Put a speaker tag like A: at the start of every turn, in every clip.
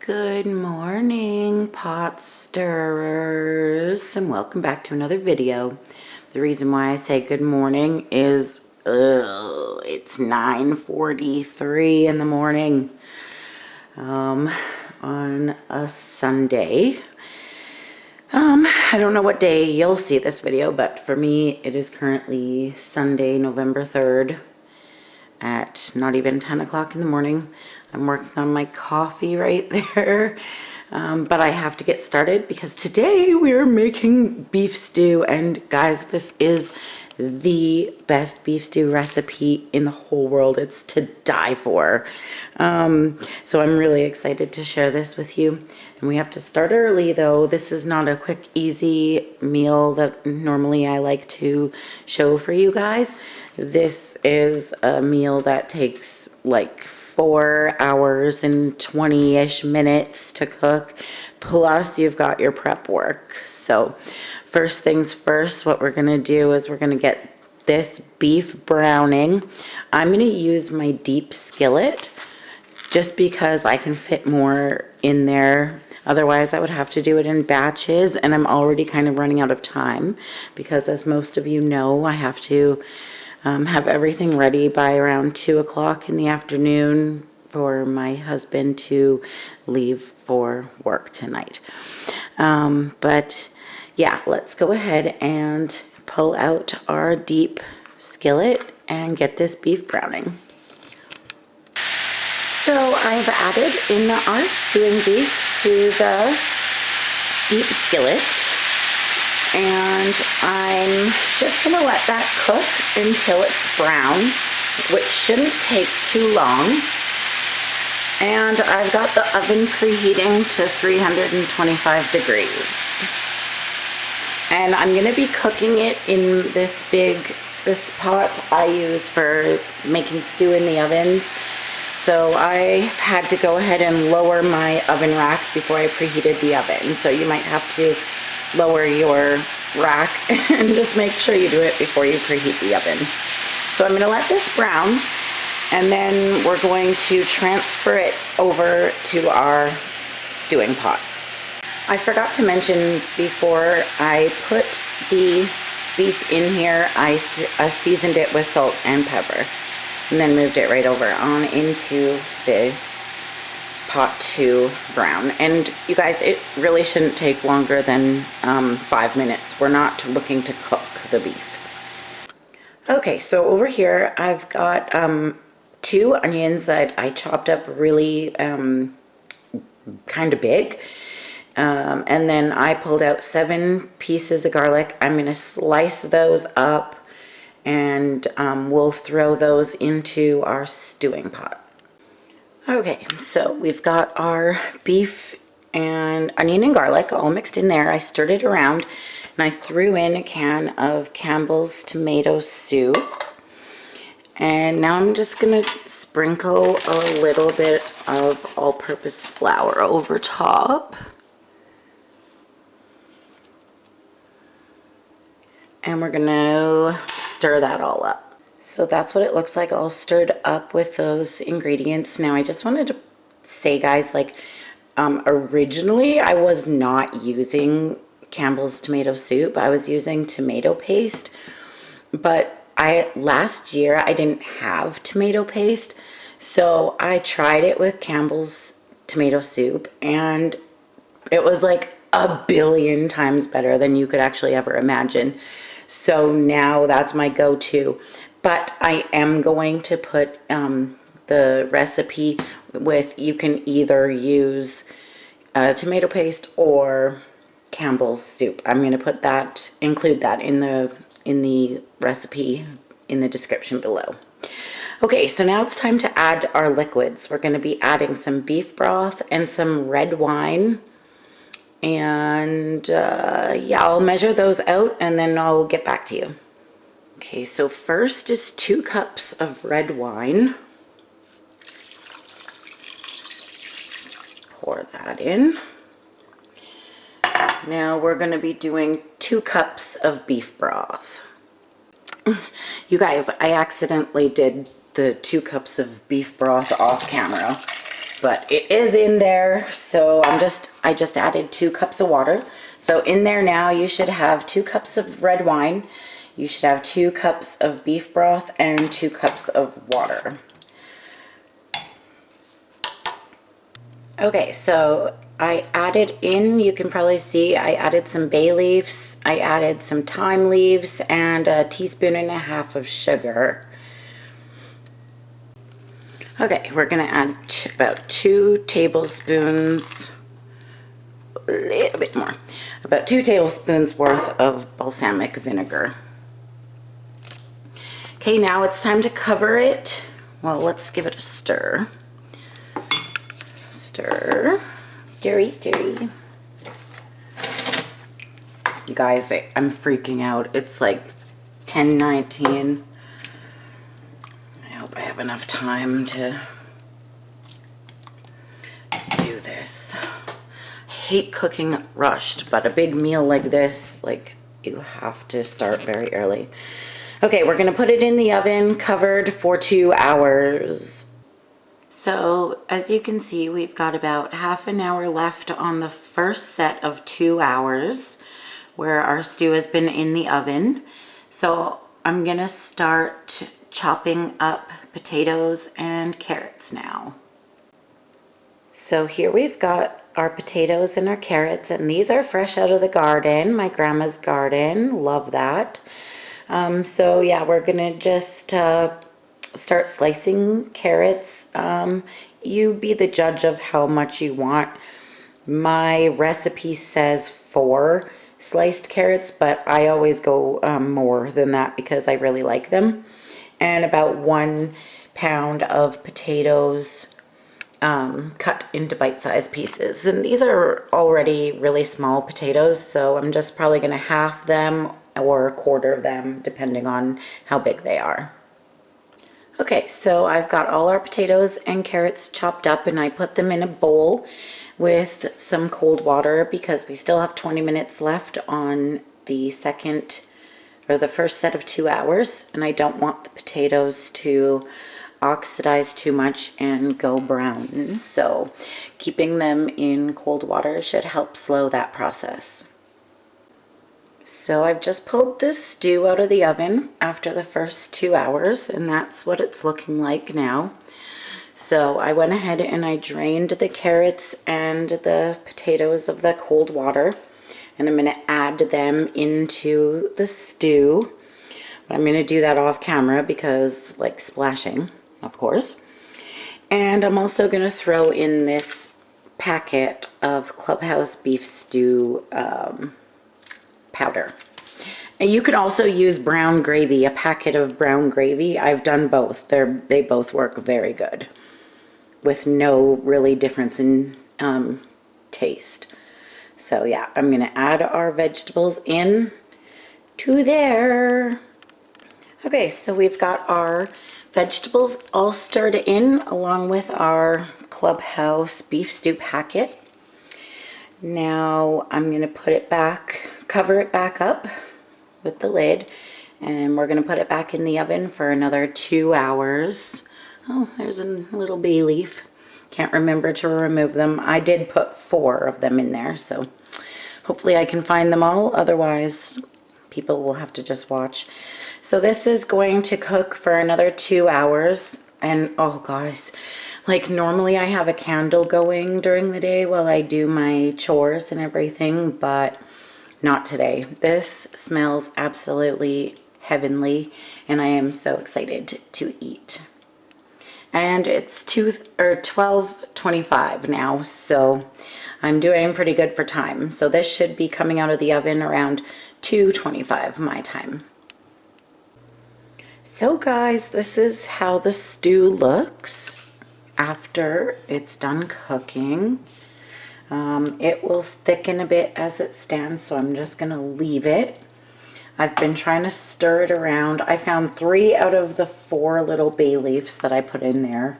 A: Good morning, pot stirrers, and welcome back to another video. The reason why I say good morning is it's 9:43 in the morning on a Sunday. I don't know what day you'll see this video, but for me it is currently Sunday, November 3rd at not even 10 o'clock in the morning. I'm working on my coffee right there, but I have to get started because today we're making beef stew, and guys, this is the best beef stew recipe in the whole world. It's to die for. So I'm really excited to share this with you. And we have to start early though. This is not a quick, easy meal that normally I like to show for you guys. This is a meal that takes like 4 hours and 20-ish minutes to cook, plus you've got your prep work. So first things first, what we're gonna do is we're gonna get this beef browning. I'm gonna use my deep skillet just because I can fit more in there. Otherwise I would have to do it in batches, and I'm already kind of running out of time because, as most of you know, I have to have everything ready by around 2 o'clock in the afternoon for my husband to leave for work tonight. But yeah, let's go ahead and pull out our deep skillet and get this beef browning. So I've added in our stewing beef to the deep skillet, and I'm just gonna let that cook until it's brown, which shouldn't take too long. And I've got the oven preheating to 325 degrees. And I'm gonna be cooking it in this pot I use for making stew in the ovens. So I had to go ahead and lower my oven rack before I preheated the oven. So you might have to lower your rack and just make sure you do it before you preheat the oven. So I'm going to let this brown, and then we're going to transfer it over to our stewing pot. I forgot to mention before I put the beef in here, I seasoned it with salt and pepper, and then moved it right over on into the pot to brown. And you guys, it really shouldn't take longer than 5 minutes. We're not looking to cook the beef. Okay, so over here I've got 2 onions that I chopped up really kind of big, and then I pulled out 7 pieces of garlic. I'm going to slice those up, and we'll throw those into our stewing pot. Okay, so we've got our beef and onion and garlic all mixed in there. I stirred it around, and I threw in a can of Campbell's tomato soup. And now I'm just gonna sprinkle a little bit of all-purpose flour over top. And we're gonna stir that all up. So that's what it looks like, all stirred up with those ingredients. Now I just wanted to say, guys, like originally I was not using Campbell's tomato soup. I was using tomato paste, but last year I didn't have tomato paste, so I tried it with Campbell's tomato soup, and it was like a billion times better than you could actually ever imagine. So now that's my go-to. But I am going to put the recipe with, you can either use tomato paste or Campbell's soup. I'm going to include that in the recipe in the description below. Okay, so now it's time to add our liquids. We're going to be adding some beef broth and some red wine. And yeah, I'll measure those out and then I'll get back to you. Okay, so first is 2 cups of red wine. Pour that in. Now we're going to be doing 2 cups of beef broth. You guys, I accidentally did the 2 cups of beef broth off camera. but it is in there. So I just added 2 cups of water. So in there now you should have 2 cups of red wine. You should have 2 cups of beef broth and 2 cups of water. Okay, so I added in, you can probably see, I added some bay leaves, I added some thyme leaves, and 1.5 teaspoons of sugar. Okay, we're gonna add about 2 tablespoons, a little bit more, about 2 tablespoons worth of balsamic vinegar. Okay, now it's time to cover it. Well, let's give it a stir. Stir. Stirry, stirry. You guys, I'm freaking out. It's like 10:19. I hope I have enough time to do this. I hate cooking rushed, but a big meal like this, like, you have to start very early. Okay, we're gonna put it in the oven, covered for 2 hours. So as you can see, we've got about half an hour left on the first set of 2 hours where our stew has been in the oven. So I'm gonna start chopping up potatoes and carrots now. So here we've got our potatoes and our carrots, and these are fresh out of the garden, my grandma's garden. Love that. So yeah, we're gonna just start slicing carrots. You be the judge of how much you want. My recipe says 4 sliced carrots, but I always go more than that because I really like them. And about 1 pound of potatoes cut into bite-sized pieces. And these are already really small potatoes, so I'm just probably gonna half them or 1/4 of them, depending on how big they are. Okay, so I've got all our potatoes and carrots chopped up, and I put them in a bowl with some cold water because we still have 20 minutes left on the first set of 2 hours, and I don't want the potatoes to oxidize too much and go brown. So keeping them in cold water should help slow that process. So I've just pulled this stew out of the oven after the first 2 hours, and that's what it's looking like now. So I went ahead and I drained the carrots and the potatoes of the cold water, and I'm going to add them into the stew. But I'm going to do that off camera because, like, splashing, of course. And I'm also going to throw in this packet of Clubhouse beef stew powder. And you can also use brown gravy, a packet of brown gravy. I've done both. They both work very good with no really difference in taste. So yeah, I'm gonna add our vegetables in to there. Okay, so we've got our vegetables all stirred in along with our Clubhouse beef stew packet. Now I'm gonna put it back, cover it back up with the lid, and we're gonna put it back in the oven for another 2 hours. Oh, there's a little bay leaf. Can't remember to remove them. I did put 4 of them in there, so hopefully I can find them all. Otherwise, people will have to just watch. So this is going to cook for another 2 hours. And oh guys, like normally I have a candle going during the day while I do my chores and everything, but not today. This smells absolutely heavenly, and I am so excited to eat. And it's 12:25 now, so I'm doing pretty good for time. So this should be coming out of the oven around 2:25 my time. So guys, this is how the stew looks after it's done cooking. It will thicken a bit as it stands, so I'm just gonna leave it. I've been trying to stir it around. I found 3 out of the 4 little bay leaves that I put in there,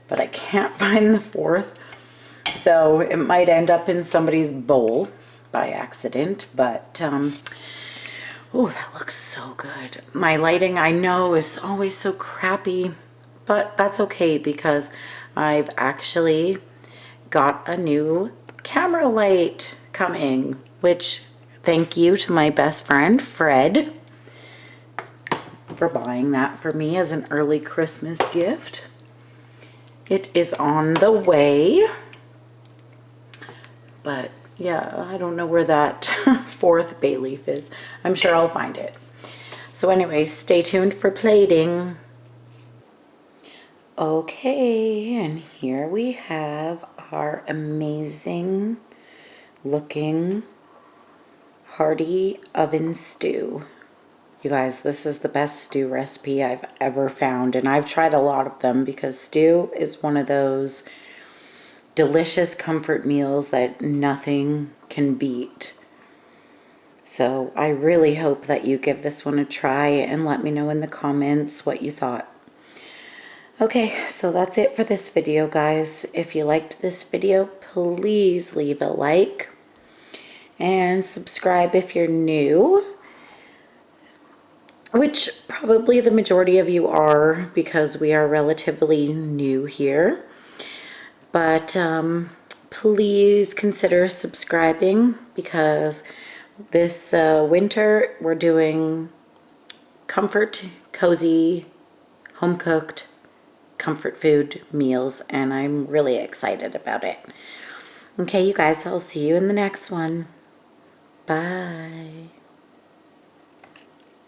A: but I can't find the 4th. So it might end up in somebody's bowl by accident, but oh, that looks so good. My lighting, I know, is always so crappy, but that's okay because I've actually got a new camera light coming, which thank you to my best friend Fred for buying that for me as an early Christmas gift. It is on the way, but yeah, I don't know where that fourth bay leaf is. I'm sure I'll find it. So anyways, stay tuned for plating. Okay, and here we have our amazing looking hearty oven stew. You guys, this is the best stew recipe I've ever found, and I've tried a lot of them because stew is one of those delicious comfort meals that nothing can beat. So I really hope that you give this one a try and let me know in the comments what you thought. Okay, so that's it for this video, guys. If you liked this video, please leave a like and subscribe if you're new, which probably the majority of you are because we are relatively new here. But please consider subscribing because this winter we're doing comfort, cozy, home-cooked comfort food meals, and I'm really excited about it. Okay, you guys, I'll see you in the next one. Bye.